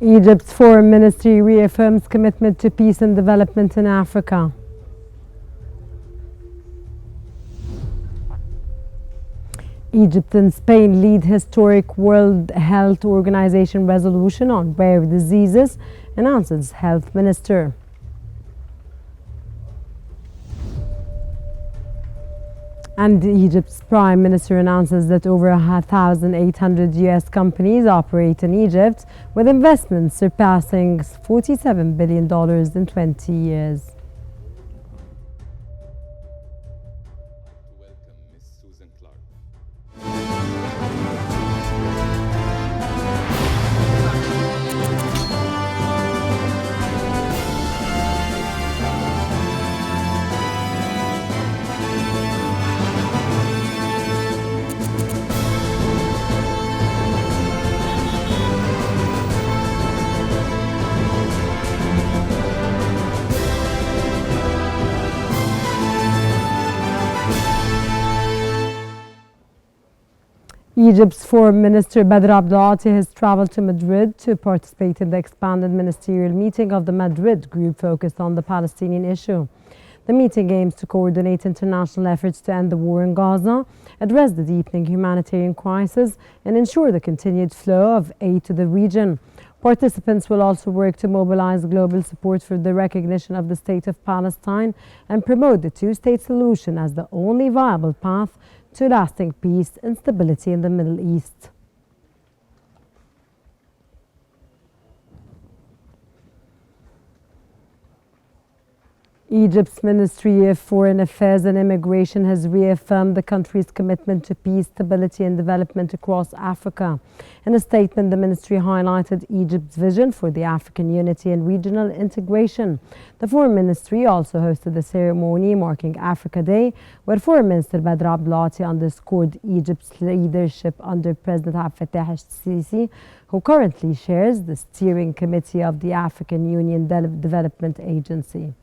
Egypt's foreign ministry reaffirms commitment to peace and development in Africa. Egypt and Spain lead historic World Health Organization resolution on rare diseases, announces Health Minister. And Egypt's Prime Minister announces that over 1,800 U.S. companies operate in Egypt, with investments surpassing $47 billion in 20 years. Egypt's Foreign Minister Badr Abdulati has traveled to Madrid to participate in the expanded ministerial meeting of the Madrid group focused on the Palestinian issue. The meeting aims to coordinate international efforts to end the war in Gaza, address the deepening humanitarian crisis, and ensure the continued flow of aid to the region. Participants will also work to mobilize global support for the recognition of the State of Palestine and promote the two-state solution as the only viable path to lasting peace and stability in the Middle East. Egypt's Ministry of Foreign Affairs and Immigration has reaffirmed the country's commitment to peace, stability and development across Africa. In a statement, the ministry highlighted Egypt's vision for the African unity and regional integration. The Foreign Ministry also hosted a ceremony marking Africa Day, where Foreign Minister Badr Abdulati underscored Egypt's leadership under President Abdel Fattah al-Sisi, who currently chairs the steering committee of the African Union Development Agency.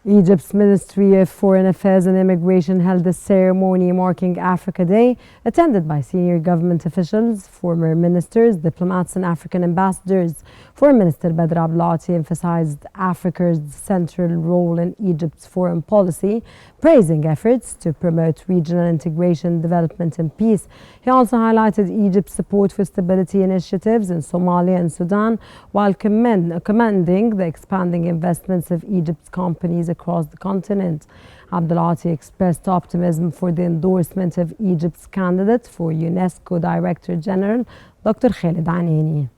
Egypt's Ministry of Foreign Affairs and Immigration held a ceremony marking Africa Day, attended by senior government officials, former ministers, diplomats and African ambassadors. Foreign Minister Badr Abdulati emphasized Africa's central role in Egypt's foreign policy, praising efforts to promote regional integration, development and peace. He also highlighted Egypt's support for stability initiatives in Somalia and Sudan, while commending the expanding investments of Egypt's companies across the continent. Abdulati expressed optimism for the endorsement of Egypt's candidate for UNESCO Director General, Dr. Khaled Anini.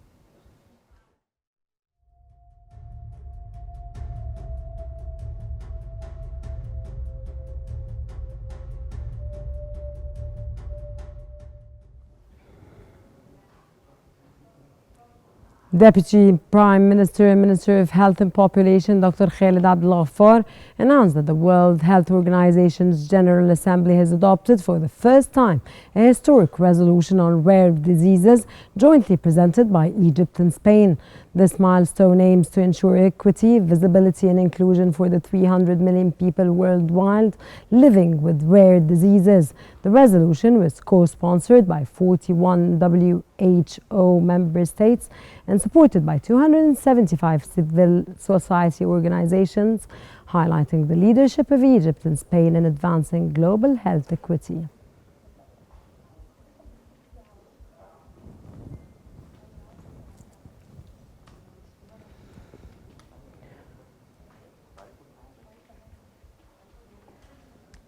Deputy Prime Minister and Minister of Health and Population Dr. Khaled Abdel announced that the World Health Organization's General Assembly has adopted for the first time a historic resolution on rare diseases jointly presented by Egypt and Spain. This milestone aims to ensure equity, visibility and inclusion for the 300 million people worldwide living with rare diseases. The resolution was co-sponsored by 41 WHO member states and supported by 275 civil society organizations, highlighting the leadership of Egypt and Spain in advancing global health equity.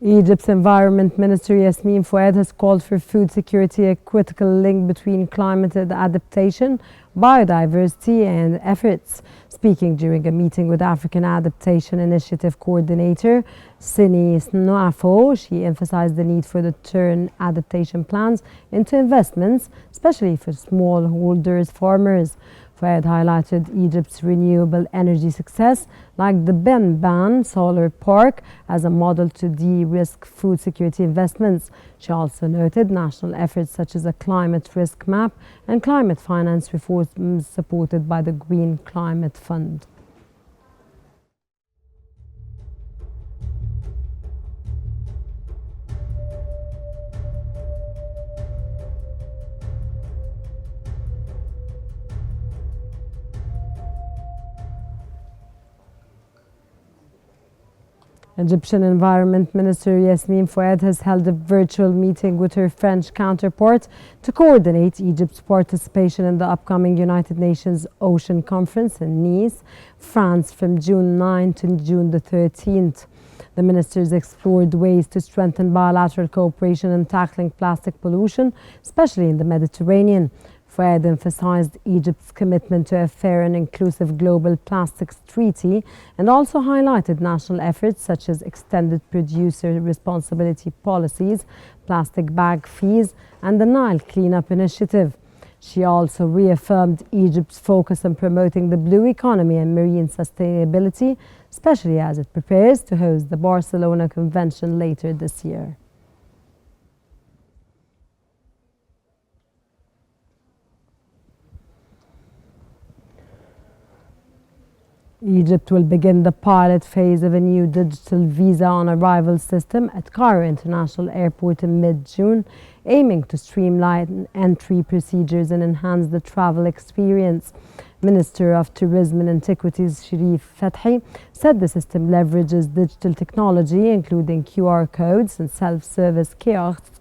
Egypt's Environment Minister Yasmin Fouad has called for food security, a critical link between climate adaptation, biodiversity and efforts. Speaking during a meeting with African Adaptation Initiative Coordinator Sini Snafo, she emphasized the need for the turn adaptation plans into investments, especially for smallholders farmers. Fouad highlighted Egypt's renewable energy success, like the Benban Solar Park, as a model to de-risk food security investments. She also noted national efforts such as a climate risk map and climate finance reforms supported by the Green Climate Fund. Egyptian Environment Minister Yasmin Fouad has held a virtual meeting with her French counterpart to coordinate Egypt's participation in the upcoming United Nations Ocean Conference in Nice, France from June 9 to June the 13th. The ministers explored ways to strengthen bilateral cooperation in tackling plastic pollution, especially in the Mediterranean. Fouad emphasized Egypt's commitment to a fair and inclusive global plastics treaty and also highlighted national efforts such as extended producer responsibility policies, plastic bag fees, and the Nile Cleanup Initiative. She also reaffirmed Egypt's focus on promoting the blue economy and marine sustainability, especially as it prepares to host the Barcelona Convention later this year. Egypt will begin the pilot phase of a new digital visa on arrival system at Cairo International Airport in mid-June, aiming to streamline entry procedures and enhance the travel experience. Minister of Tourism and Antiquities Sharif Fathi said the system leverages digital technology, including QR codes and self-service kiosks,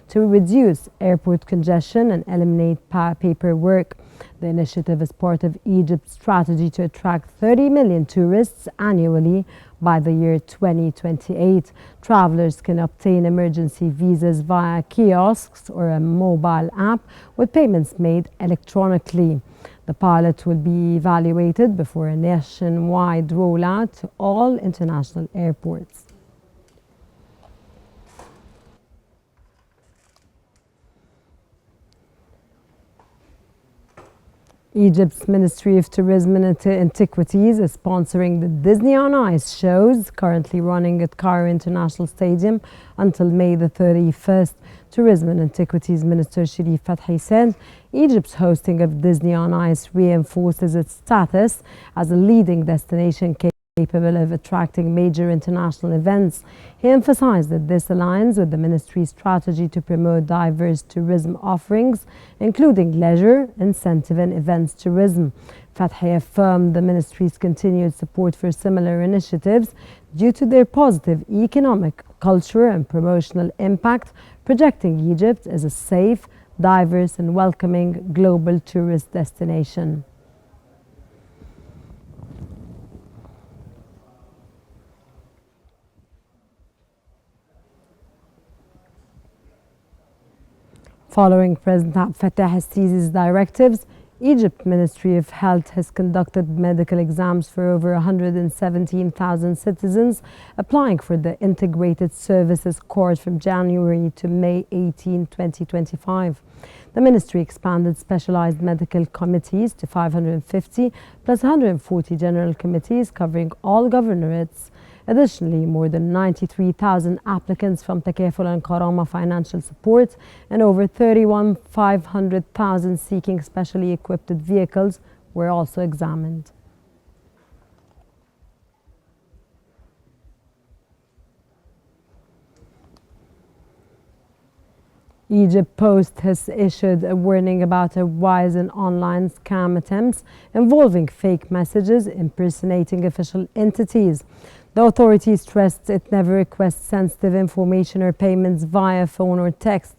to reduce airport congestion and eliminate paperwork. The initiative is part of Egypt's strategy to attract 30 million tourists annually by the year 2028. Travelers can obtain emergency visas via kiosks or a mobile app with payments made electronically. The pilot will be evaluated before a nationwide rollout to all international airports. Egypt's Ministry of Tourism and Antiquities is sponsoring the Disney on Ice shows currently running at Cairo International Stadium until May the 31st. Tourism and Antiquities Minister Sharif Fathi said Egypt's hosting of Disney on Ice reinforces its status as a leading destination capable of attracting major international events. He emphasized that this aligns with the ministry's strategy to promote diverse tourism offerings, including leisure, incentive and events tourism. Fathi affirmed the ministry's continued support for similar initiatives due to their positive economic, cultural and promotional impact, projecting Egypt as a safe, diverse and welcoming global tourist destination. Following President Abdel Fattah al-Sisi's directives, Egypt Ministry of Health has conducted medical exams for over 117,000 citizens applying for the Integrated Services Course from January to May 18, 2025. The ministry expanded specialized medical committees to 550 plus 140 general committees covering all governorates. Additionally, more than 93,000 applicants from Takaful and Karama financial support and over 500,000 seeking specially equipped vehicles were also examined. Egypt Post has issued a warning about a rise in online scam attempts involving fake messages impersonating official entities. The authority stressed it never requests sensitive information or payments via phone or text.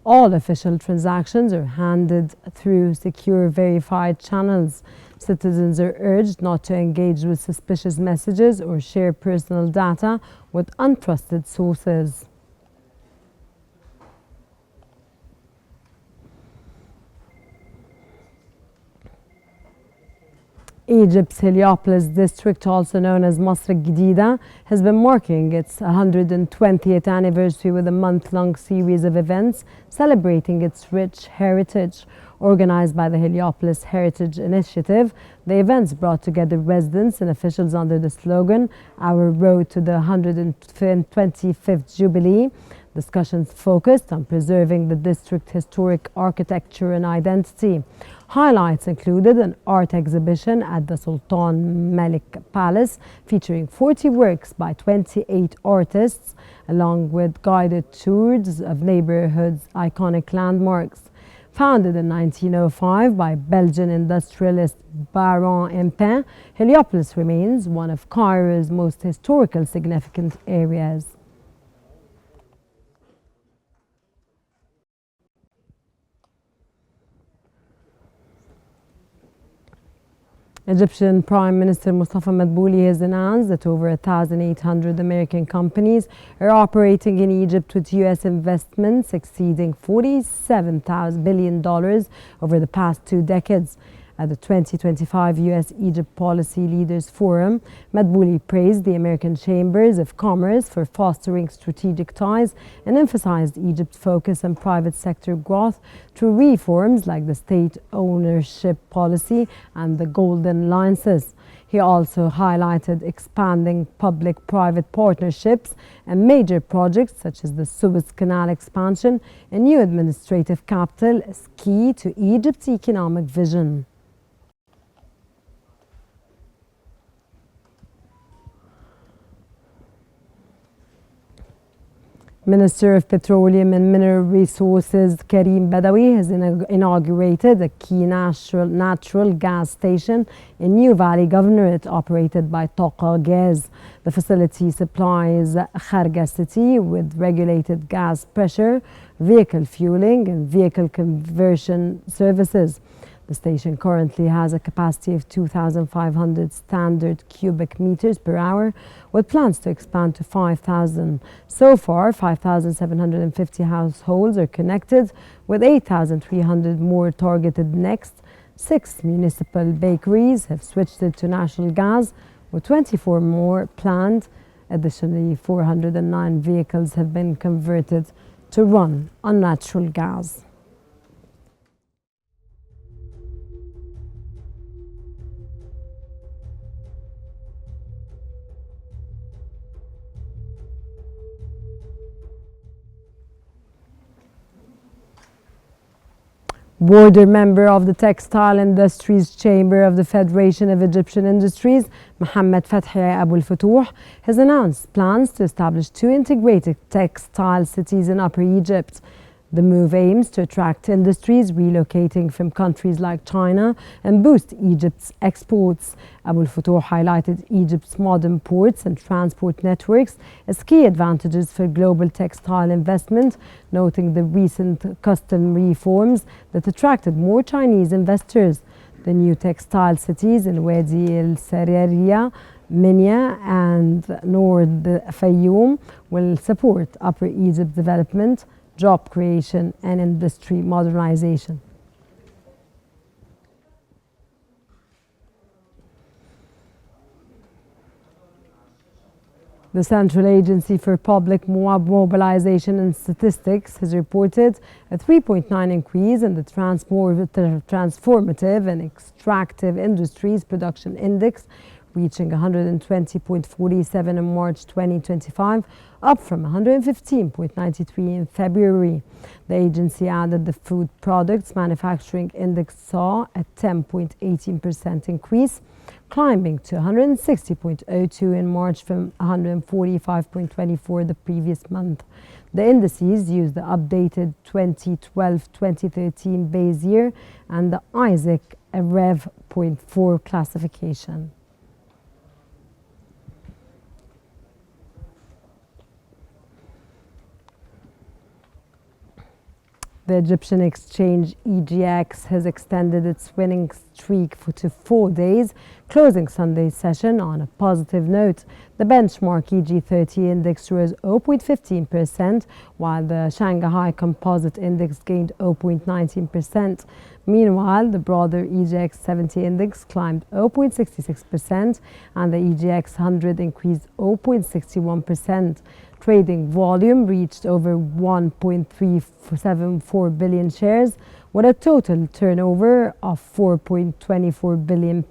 All official transactions are handled through secure, verified channels. Citizens are urged not to engage with suspicious messages or share personal data with untrusted sources. Egypt's Heliopolis district, also known as Masr al-Jadida, has been marking its 120th anniversary with a month-long series of events celebrating its rich heritage. Organized by the Heliopolis Heritage Initiative, the events brought together residents and officials under the slogan, "Our Road to the 125th Jubilee." Discussions focused on preserving the district's historic architecture and identity. Highlights included an art exhibition at the Sultan Malik Palace featuring 40 works by 28 artists, along with guided tours of neighborhoods' iconic landmarks. Founded in 1905 by Belgian industrialist Baron Empin, Heliopolis remains one of Cairo's most historically significant areas. Egyptian Prime Minister Mustafa Madbouli has announced that over 1,800 American companies are operating in Egypt with U.S. investments exceeding $47 billion over the past 2 decades. At the 2025 U.S.-Egypt Policy Leaders Forum, Madbouli praised the American Chambers of Commerce for fostering strategic ties and emphasized Egypt's focus on private sector growth through reforms like the state ownership policy and the Golden Alliances. He also highlighted expanding public-private partnerships and major projects such as the Suez Canal expansion and new administrative capital as key to Egypt's economic vision. Minister of Petroleum and Mineral Resources Karim Badawi has inaugurated a key natural gas station in New Valley Governorate operated by Toqa Gas. The facility supplies Kharga city with regulated gas pressure, vehicle fueling and vehicle conversion services. The station currently has a capacity of 2,500 standard cubic meters per hour, with plans to expand to 5,000. So far, 5,750 households are connected, with 8,300 more targeted next. 6 municipal bakeries have switched to natural gas, with 24 more planned. Additionally, 409 vehicles have been converted to run on natural gas. Board member of the Textile Industries Chamber of the Federation of Egyptian Industries, Mohammed Fathi Abul Futuh, has announced plans to establish 2 integrated textile cities in Upper Egypt. The move aims to attract industries relocating from countries like China and boost Egypt's exports. Abul Futuh highlighted Egypt's modern ports and transport networks as key advantages for global textile investment, noting the recent custom reforms that attracted more Chinese investors. The new textile cities in Wadi El Sarariya, Minya and North Fayoum will support Upper Egypt development, job creation and industry modernization. The Central Agency for Public Mobilization and Statistics has reported a 3.9 increase in the transformative and extractive industries production index, reaching 120.47 in March 2025, up from 115.93 in February. The agency added the food products manufacturing index saw a 10.18% increase, climbing to 160.02 in March from 145.24 the previous month. The indices use the updated 2012-2013 base year and the ISIC Rev. 0.4 classification. The Egyptian exchange EGX has extended its winning streak to 4 days, closing Sunday's session on a positive note. The benchmark EG30 index rose 0.15%, while the Shanghai Composite Index gained 0.19%. Meanwhile, the broader EGX 70 index climbed 0.66% and the EGX 100 increased 0.61%. Trading volume reached over 1.374 billion shares, with a total turnover of £4.24 billion.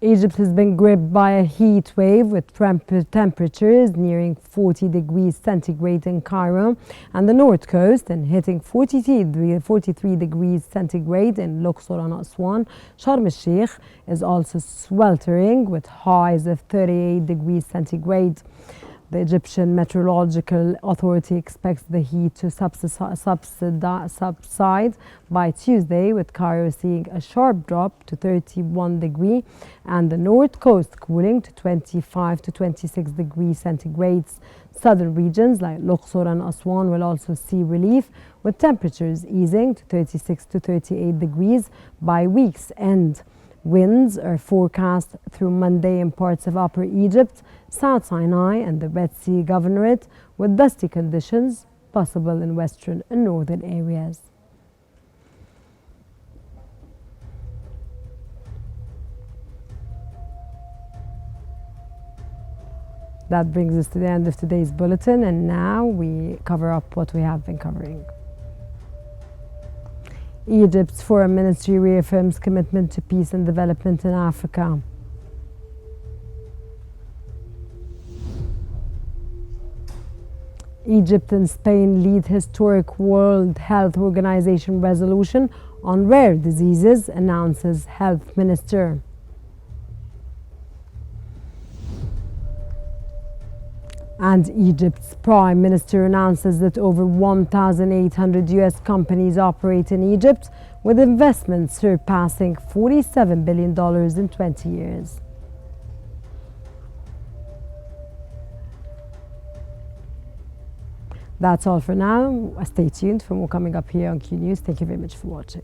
Egypt has been gripped by a heat wave with temperatures nearing 40 degrees centigrade in Cairo and the north coast and hitting 43 degrees centigrade in Luxor and Aswan. Sharm el-Sheikh is also sweltering with highs of 38 degrees centigrade. The Egyptian Meteorological Authority expects the heat to subside by Tuesday, with Cairo seeing a sharp drop to 31 degrees and the north coast cooling to 25 to 26 degrees centigrade. Southern regions like Luxor and Aswan will also see relief, with temperatures easing to 36 to 38 degrees by week's end. Winds are forecast through Monday in parts of Upper Egypt, South Sinai and the Red Sea Governorate, with dusty conditions possible in western and northern areas. That brings us to the end of today's bulletin, and now we cover up what we have been covering. Egypt's Foreign Ministry reaffirms commitment to peace and development in Africa. Egypt and Spain lead historic World Health Organization resolution on rare diseases, announces Health Minister. And Egypt's Prime Minister announces that over 1,800 US companies operate in Egypt, with investments surpassing $47 billion in 20 years. That's all for now. Stay tuned for more coming up here on Qnews. Thank you very much for watching.